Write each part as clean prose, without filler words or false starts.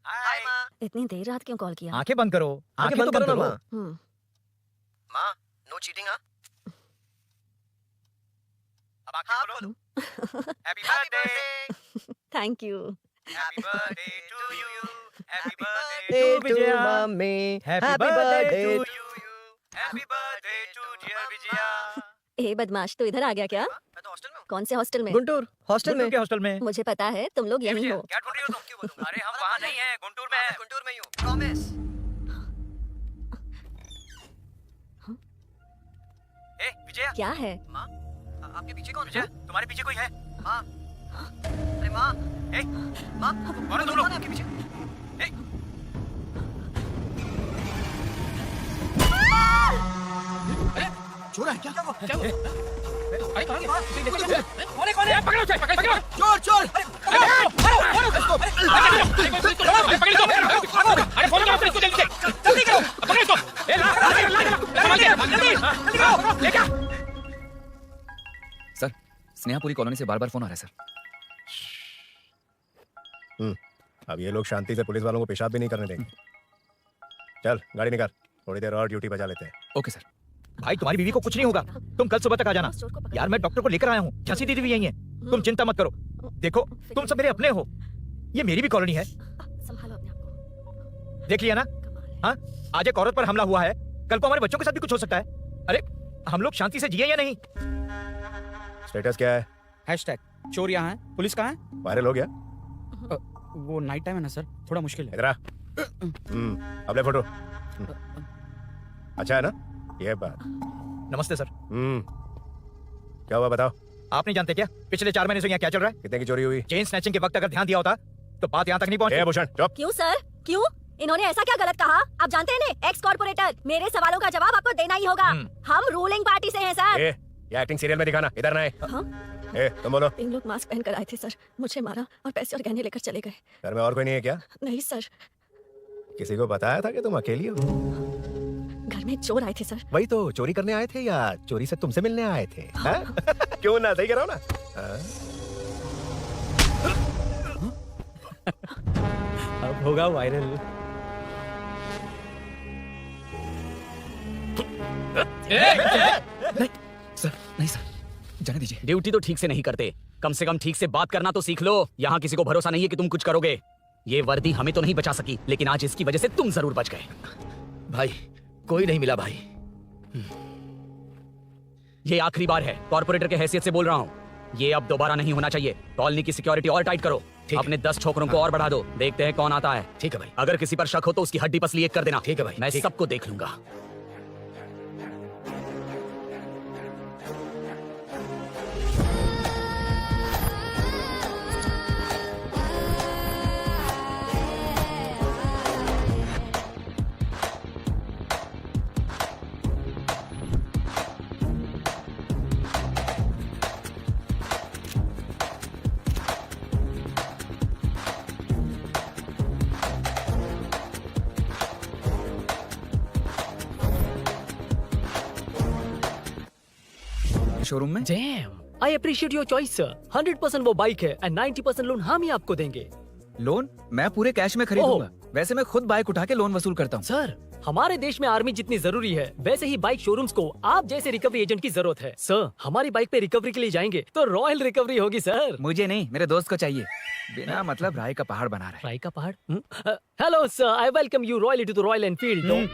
हाय माँ। इतनी देर रात क्यों कॉल किया? आंखें बंद करो, आंखें बंद करो ना माँ। हम्म, माँ, नो चीटिंग हाँ? अब आंखें खोलो। Happy birthday. Thank you. Happy birthday to you. Happy birthday to to Vijaya. Mummy. Happy happy birthday birthday to to you. Happy birthday to dear Vijaya. ए बदमाश, तू इधर आ गया क्या? मैं तो हॉस्टल में हूँ। कौन से हॉस्टल में? गुंटूर हॉस्टल में। गुंटूर के हॉस्टल में। मुझे पता है तुम लोग यहीं हो। क्या ढूंढ रही हो तुम? क्यों बोलूंगा? अरे हम वहाँ नहीं हैं, गुंटूर में हैं। गुंटूर में ही हूँ, प्रॉमिस। ए विजया। क्या है? माँ, आपके पीछे कौन है? विजया, तुम्हारे पीछे कोई है? माँ। अरे माँ। ए, माँ, कौन है तुम लोग? कौन है आपके पीछे? ए, चोर है क्या? क्या हुआ? अरे कहाँ गया? कौन है? पकड़ो उसे, पकड़ो। चोर चोर! अरे फोन करो इसको, जल्दी से, जल्दी करो, पकड़ो इसको। ए ला, जल्दी, जल्दी करो, लेके आ। सर, स्नेहापुरी कॉलोनी से बार-बार फोन आ रहा है सर। अब ये लोग शांति से पुलिस वालों को पेशाब भी नहीं करने देंगे। चल गाड़ी निकाल, थोड़ी देर और ड्यूटी बजा लेते हैं। Okay sir. भाई तुम्हारी बीवी को कुछ नहीं होगा, तुम कल सुबह तक आ जाना। यार मैं डॉक्टर को लेकर आया हूँ, झांसी दीदी भी यही है, तुम चिंता मत करो। देखो तुम सब मेरे अपने हो, ये मेरी भी कॉलोनी है, संभालो अपने आप को। देख लिया ना? कमाल है। हाँ, आज एक औरत पर हमला हुआ है, कल को हमारे बच्चों के साथ भी कुछ हो सकता है। अरे हम लोग शांति से जिए या नहीं? स्टेटस क्या है? हैशटैग चोर यहाँ है, पुलिस कहाँ है? वायरल हो गया? वो नाइट टाइम है ना सर, थोड़ा मुश्किल है। इधर आ। अब ले फोटो। अच्छा है ना ये बात? नमस्ते सर। क्या हुआ बताओ? आप नहीं जानते क्या पिछले 4 महीने से यहाँ क्या चल रहा है? कितने की चोरी हुई? चेन स्नैचिंग के वक्त अगर ध्यान दिया होता तो बात यहाँ तक नहीं ए पहुंची। भूषण चुप। क्यों सर? क्यों? इन्होंने ऐसा क्या गलत कहा? आप जानते हैं ना, एक्स कॉर्पोरेटर, मेरे सवालों का जवाब आपको देना ही होगा। हम रूलिंग पार्टी से हैं सर। ए, ये एक्टिंग सीरियल में दिखाना, इधर ना आए। हाँ? ए तुम बोलो। इन लोग मास्क पहन कर आए थे सर, मुझे मारा और पैसे और गहने लेकर चले गए। घर में और कोई नहीं है क्या? नहीं सर, किसी को बताया था कि तुम अकेली हो? घर में चोर आए थे सर। वही तो, चोरी करने आए थे या चोरी से तुमसे मिलने आए थे? हाँ? क्यों ना, सही कह रहा हूं ना? अब होगा वायरल। नहीं सर, नहीं सर, जाने दीजिए। ड्यूटी तो ठीक से नहीं करते, कम से कम ठीक से बात करना तो सीख लो। यहाँ किसी को भरोसा नहीं है कि तुम कुछ करोगे। ये वर्दी हमें तो नहीं बचा सकी, लेकिन आज इसकी वजह से तुम जरूर बच गए। भाई कोई नहीं मिला भाई। ये आखिरी बार है, कॉर्पोरेटर के हैसियत से बोल रहा हूँ। ये अब दोबारा नहीं होना चाहिए। कॉलोनी की सिक्योरिटी और टाइट करो, अपने 10 छोकरों को और बढ़ा दो। देखते हैं कौन आता है। ठीक है भाई। अगर किसी पर शक हो तो उसकी हड्डी पसली एक कर देना। ठीक है भाई, मैं ठीक है। सबको देख लूंगा। शोरूम में Damn, I appreciate your choice, sir. 100% वो बाइक है and 90% लोन हम ही आपको देंगे। लोन मैं पूरे कैश में खरीदूंगा। वैसे मैं खुद बाइक उठा के लोन वसूल करता हूँ। सर, हमारे देश में आर्मी जितनी जरूरी है, वैसे ही बाइक शोरूम्स को आप जैसे रिकवरी एजेंट की जरूरत है। सर, हमारी बाइक पे रिकवरी के लिए जाएंगे तो रॉयल रिकवरी होगी सर। मुझे नहीं, मेरे दोस्त को चाहिए। बिना मतलब राय का पहाड़ बना रहा है। राय का पहाड़? Hello sir, I welcome you royally to the Royal Enfield.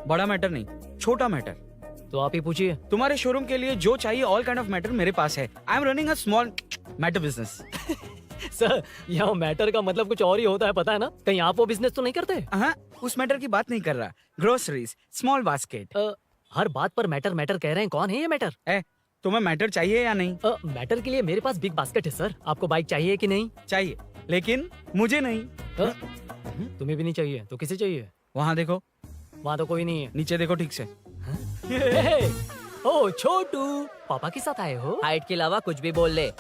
बड़ा मैटर नहीं, छोटा मैटर। तो आप ही पूछिए। तुम्हारे शोरूम के लिए जो चाहिए ऑल काइंड ऑफ मैटर मेरे पास है। I am running a small matter business. Sir, यहाँ मैटर का मतलब कुछ और ही होता है, पता है ना? कहीं आप वो बिजनेस तो नहीं करते? हाँ, उस मैटर की बात नहीं कर रहा। Groceries, small basket. हर बात पर मैटर मैटर कह रहे हैं, कौन है ये मैटर? तुम्हें मैटर चाहिए या नहीं? मैटर के लिए मेरे पास बिग बास्केट है सर। आपको बाइक चाहिए कि नहीं? चाहिए, लेकिन मुझे नहीं। तुम्हें भी नहीं चाहिए तो किसे चाहिए? वहाँ देखो, वहाँ तो कोई नहीं है। नीचे देखो ठीक से। ओ छोटू, पापा के साथ आए हो? हाइट के अलावा कुछ भी बोल ले।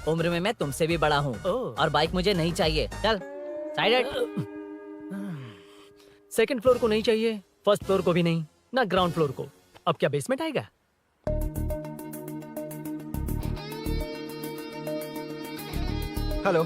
उम्र में मैं तुमसे भी बड़ा हूँ और बाइक मुझे नहीं चाहिए। चल साइड। सेकंड फ्लोर को नहीं चाहिए, फर्स्ट फ्लोर को भी नहीं, ना ग्राउंड फ्लोर को। अब क्या बेसमेंट आएगा? हेलो।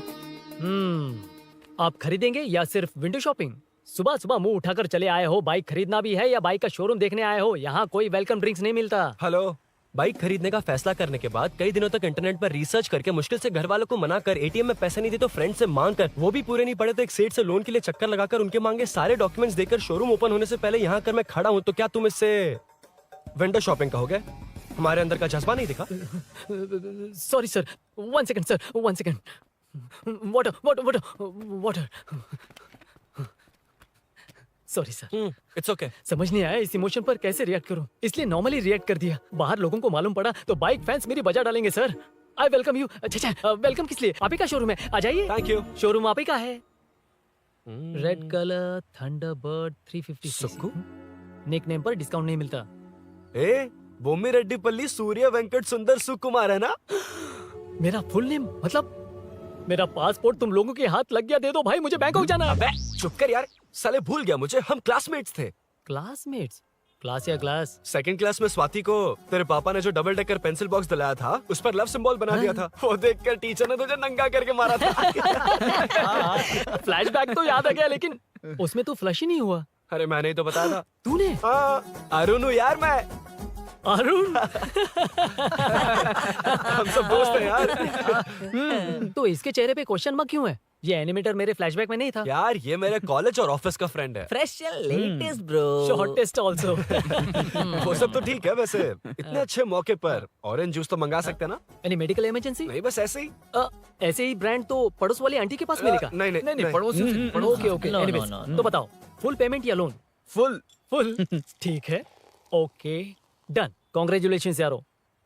आप खरीदेंगे या सिर्फ विंडो शॉपिंग? सुबह सुबह मुंह उठाकर चले आए हो, बाइक खरीदना भी है या बाइक का शोरूम देखने आए हो? यहाँ कोई वेलकम ड्रिंक्स नहीं मिलता। हेलो, बाइक खरीदने का फैसला करने के बाद कई दिनों तक इंटरनेट पर रिसर्च करके मुश्किल से घर वालों को मना कर एटीएम में पैसे नहीं दी तो फ्रेंड से मांग कर वो भी पूरे नहीं पड़े तो एक सेठ से लोन के लिए चक्कर लगाकर उनके मांगे सारे डॉक्यूमेंट्स देकर शोरूम ओपन होने से पहले यहाँ कर मैं खड़ा हूँ, तो क्या तुम इससे विंडो शॉपिंग कहोगे? हमारे अंदर का जज्बा नहीं दिखा? Sorry sir, 1 second sir, 1 second. Water water water water. Sorry sir. It's okay. समझ नहीं आया इस इमोशन पर कैसे रिएक्ट करूं, इसलिए नॉर्मली रिएक्ट कर दिया। बाहर लोगों को मालूम पड़ा तो बाइक फैंस मेरी बजा डालेंगे सर। I welcome you. अच्छा, वेलकम किस लिए? आप ही का शोरूम है, आ जाइए। Thank you. शोरूम आप ही का है। Red colour Thunderbird 350। Sukku? Nick name पर डिस्काउंट नहीं मिलता। ए, बोम्मी रेड्डीपल्ली सूर्य वेंकट सुंदर सुकुमार है ना? मेरा फुल नेम मतलब मेरा पासपोर्ट तुम लोगों के हाथ लग गया, दे दो भाई, मुझे बैंकॉक जाना है। अबे चुप कर यार, साले भूल गया मुझे, हम क्लासमेट्स थे। क्लासमेट्स? क्लास या क्लास? सेकंड क्लास में स्वाति को तेरे पापा ने जो डबल डेकर पेंसिल बॉक्स दिलाया था उस पर लव सिंबल बना दिया था। वो देखकर टीचर ने तुझे नंगा करके मारा था। फ्लैशबैक तो याद आ गया, लेकिन उसमें तो फ्लश ही नहीं हुआ। अरे मैंने ही तो बताया था। तूने? हाँ, अरुण हूँ यार मैं। अरुण? हम सब दोस्त हैं यार। तो इसके चेहरे पे क्वेश्चन मार्क क्यों है? ये एनिमेटर मेरे फ्लैशबैक में नहीं था। यार ये मेरे कॉलेज और ऑफिस का फ्रेंड है। Fresh and latest bro. Shortest also. वो सब तो ठीक है, वैसे इतने अच्छे मौके पर ऑरेंज जूस तो मंगा सकते हैं ना? Any medical emergency? नहीं, बस ऐसे ही। ऐसे ही ब्रांड तो पड़ोस वाली आंटी के पास मिलेगा। नहीं, पड़ोस से okay okay. No, no, anyways, no, तो बताओ फुल पेमेंट या लोन? फुल। फुल। ठीक है, ओके डन। कांग्रेचुलेशंस यारो।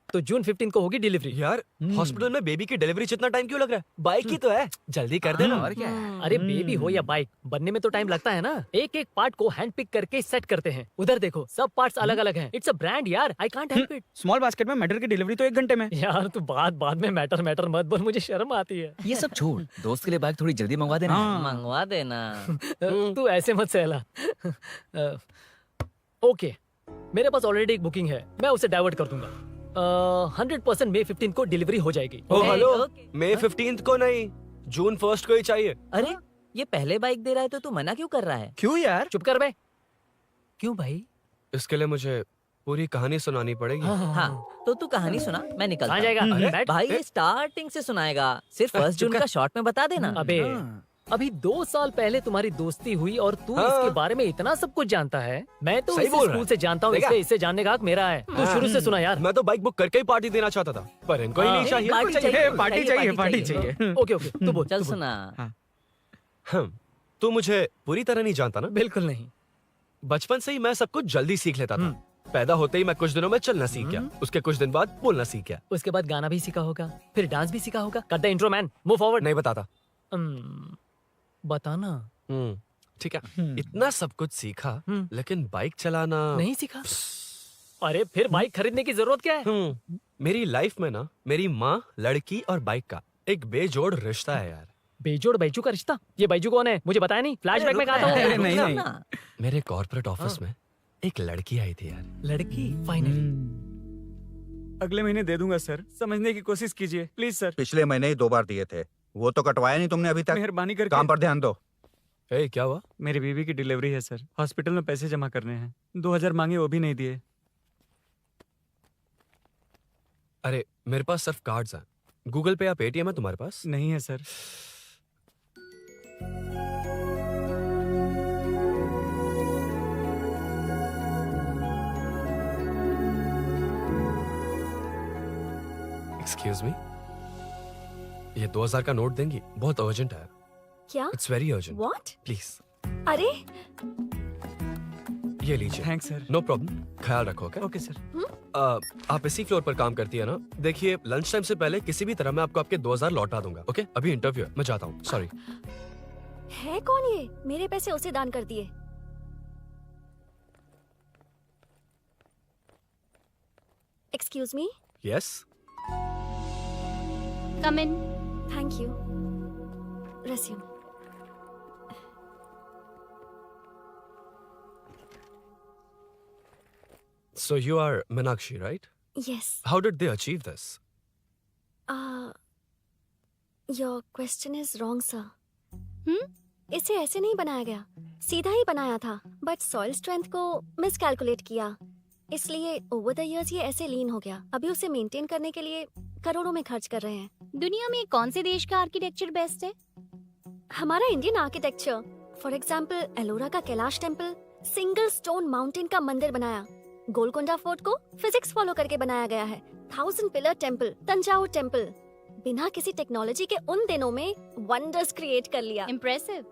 तो जून 15 को होगी डिलीवरी। यार हॉस्पिटल में बेबी की डिलीवरी जितना टाइम क्यों लग रहा है? बाइक ही तो है, जल्दी कर देना। और क्या है? अरे बेबी हो या बाइक, बनने में तो टाइम लगता है ना। एक एक पार्ट को हैंड पिक करके सेट करते हैं। उधर देखो, सब पार्ट्स अलग अलग हैं। इट्स अ ब्रांड यार, I can't help it. Small basket में मैटर की डिलीवरी तो 1 घंटे में। यार तू बाद में मैटर मत बोल, मुझे शर्म आती है। ये सब छोड़, दोस्त के लिए बाइक थोड़ी जल्दी मंगवा देना। मंगवा देना। तू ऐसे मत सहला। ओके, मेरे पास ऑलरेडी एक बुकिंग है, मैं उसे डाइवर्ट कर दूंगा। 100% मई 15 को डिलीवरी हो जाएगी। ओ हेलो, ओके। मई 15 को नहीं, जून 1 को ही चाहिए। अरे ये पहले बाइक दे रहा है तो तू मना क्यों कर रहा है? क्यों यार? चुप कर बे। क्यों भाई? इसके लिए मुझे पूरी कहानी सुनानी पड़ेगी। हाँ, तो तू कहानी सुना, मैं निकलता कहाँ हूँ। जाएगा? बैठ। भाई ये स्टार्टिंग से सुनाएगा, सिर्फ 1 जून का शॉर्ट में बता देना। अबे अभी 2 साल पहले तुम्हारी दोस्ती हुई और तू हाँ। इसके बारे में इतना सब कुछ जानता है। मैं तो सही इसे बोल रहा स्कूल है। से जानता हूँ, देखा? इसलिए इससे जानने का हक मेरा है। तू शुरू से सुना यार। मैं तो बाइक बुक करके ही पार्टी देना चाहता था, पर इनको ही नहीं हाँ। चाहिए। पार्टी चाहिए, चाहिए, पार्टी चाहिए, पार्टी चाहिए। ओके ओके, तू बोल। चल तू बोल। सुना। तू मुझे पूरी तरह नहीं जानता ना। बिल्कुल नहीं। बचपन से ही मैं सब कुछ जल्दी सीख लेता था। पैदा होते ही मैं कुछ दिनों में चलना सीख गया, उसके कुछ दिन बाद बोलना सीख गया। उसके बाद गाना भी सीखा होगा, फिर डांस भी सीखा होगा। Cut the intro man, move forward. नहीं बताता। बताना ठीक है, इतना सब कुछ सीखा, लेकिन बाइक चलाना नहीं सीखा। अरे फिर बाइक खरीदने की जरूरत क्या है? मेरी लाइफ में ना मेरी माँ, लड़की और बाइक का एक बेजोड़ रिश्ता है यार। बेजोड़ बैजू का रिश्ता? ये बैजू कौन है, मुझे बताया नहीं। फ्लैशबैक में कहा था। अरे नहीं, रुक नहीं। ना। मेरे कॉर्पोरेट ऑफिस में एक लड़की आई थी यार। लड़की फाइनली। अगले महीने दे दूंगा सर, समझने की कोशिश कीजिए प्लीज सर। पिछले महीने ही 2 बार दिए थे, वो तो कटवाया नहीं तुमने अभी तक। मेहरबानी करके। काम पर ध्यान दो। ए, क्या हुआ? मेरी बीवी की डिलीवरी है सर, हॉस्पिटल में पैसे जमा करने हैं। 2000 मांगे, वो भी नहीं दिए। अरे मेरे पास सिर्फ कार्ड्स हैं। गूगल पे या पेटीएम है तुम्हारे पास? नहीं है सर। एक्सक्यूज मी, ये 2000 का नोट देंगी? बहुत अर्जेंट है। क्या? It's very urgent, what? Please. अरे ये लीजिए। Thanks sir. नो प्रॉब्लम, ख्याल रखो। Okay okay sir. आप इसी फ्लोर पर काम करती है ना? देखिए लंच टाइम से पहले किसी भी तरह मैं आपको आपके 2000 लौटा दूंगा। ओके, अभी इंटरव्यू है, मैं जाता हूँ। सॉरी। है कौन ये? मेरे पैसे उसे दान कर दिए। Excuse me. Yes. Come in. Thank you. Resume. So you are Meenakshi, right? Yes. How did they achieve this? Your question is wrong sir. इसे ऐसे नहीं बनाया गया, सीधा ही बनाया था, बट सॉइल स्ट्रेंथ को मिसकैलकुलेट किया, इसलिए ओवर द इयर्स ये ऐसे लीन हो गया। अभी उसे मेंटेन करने के लिए करोड़ों में खर्च कर रहे हैं। दुनिया में कौन से देश का आर्किटेक्चर बेस्ट है? हमारा Indian architecture. For example Ellora का Kailash temple, single stone mountain का मंदिर बनाया। गोलकोंडा फोर्ट को फिजिक्स फॉलो करके बनाया गया है। 1000 पिलर टेम्पल, तंजावुर टेम्पल, बिना किसी टेक्नोलॉजी के उन दिनों में वंडर्स क्रिएट कर लिया। इम्प्रेसिव।